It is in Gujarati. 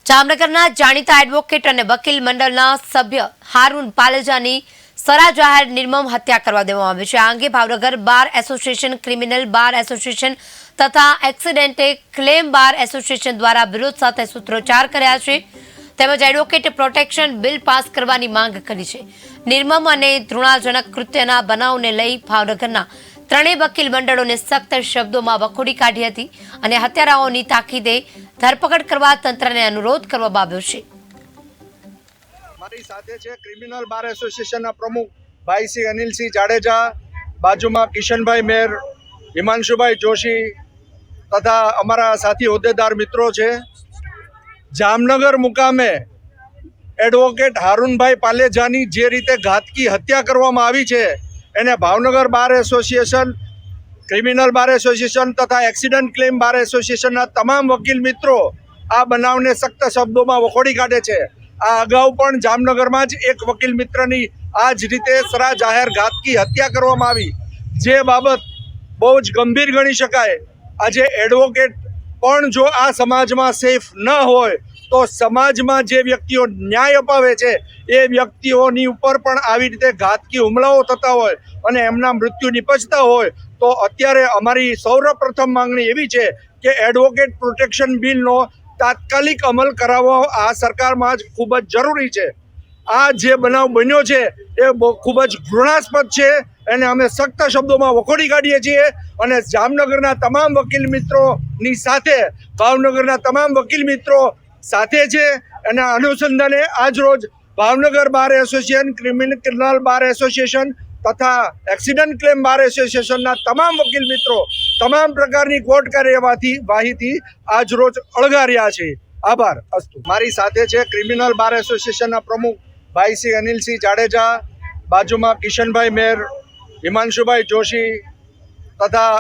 જામનગરના જાણીતા એડવોકેટ અને વકીલ મંડળના સભ્ય હારૂન પાલેજાની સરા જાહેર નિર્મમ હત્યા કરવા દેવામાં આવી છે। આ અંગે Bhavnagar bar association, criminal bar association તથા એક્સિડેન્ટે ક્લેમ બાર એસોસિએશન દ્વારા વિરોધ સાથે સૂત્રોચ્ચાર કર્યા છે તેમજ એડવોકેટ પ્રોટેક્શન બિલ પાસ કરવાની માંગ કરી છે। નિર્મમ અને તૃણાજનક કૃત્યના બનાવને લઈ ભાવનગરના ત્રણેય વકીલ મંડળોને સખ્ત શબ્દોમાં વખોડી કાઢી હતી અને હત્યારાઓની તાકીદે ધરપકડ કરવા તંત્રને અનુરોધ કરવામાં આવ્યો છે। મારી સાથે છે ક્રિમિનલ બાર એસોસિએશનના પ્રમુખ ભાઈ શ્રી અનિલસિંહ જાડેજા, બાજુમાં કિશનભાઈ મેર, હિમાંશુભાઈ જોશી તથા અમારા સાથી હોદ્દેદાર મિત્રો છે। જામનગર મુકામે એડવોકેટ હારૂનભાઈ પાલેજાની જે રીતે ઘાતકી હત્યા કરવામાં આવી છે એને Bhavnagar bar association, criminal bar association તથા એક્સિડન્ટ ક્લેમ બાર એસોસિએશનના તમામ વકીલ મિત્રો આ બનાવને સખ્ત શબ્દોમાં વખોડી કાઢે છે। આ અગાઉ પણ જામનગરમાં જ એક વકીલ મિત્રની આ જ રીતે સરા જાહેર ઘાતકી હત્યા કરવામાં આવી, જે બાબત બહુ જ ગંભીર ગણી શકાય। આજે એડવોકેટ પણ જો આ સમાજમાં સેફ ન હોય તો સમાજમાં જે વ્યક્તિઓ ન્યાય અપાવે છે એ વ્યક્તિઓની ઉપર પણ આવી રીતે ઘાતકી હુમલાઓ થતા હોય અને એમના મૃત્યુ નિપજતા હોય તો અત્યારે અમારી સૌપ્રથમ માંગણી એવી છે કે એડવોકેટ પ્રોટેક્શન બિલનો તાત્કાલિક અમલ કરાવવો આ સરકારમાં જ ખૂબ જ જરૂરી છે। આ જે બનાવ બન્યો છે એ ખૂબ જ ઘૃણાસ્પદ છે અને અમે સખ્ત શબ્દોમાં વખોડી કાઢીએ છીએ અને જામનગરના તમામ વકીલ મિત્રોની સાથે ભાવનગરના તમામ વકીલ મિત્રો સાથે છે। એના અનુસંધાને આજરોજ Bhavnagar bar association, criminal bar association તથા એક્સિડન્ટ ક્લેમ બાર એસોસિએશનના તમામ વકીલ મિત્રો તમામ પ્રકારની કોર્ટ કાર્યવાહીથી આજરોજ અળગા રહ્યા છે। આભાર અસ્તુ। મારી સાથે છે ક્રિમિનલ બાર એસોસિએશનના પ્રમુખ ભાઈ શ્રી અનિલસિંહ જાડેજા, બાજુમાં કિશનભાઈ મેર, હિમાંશુભાઈ જોશી તથા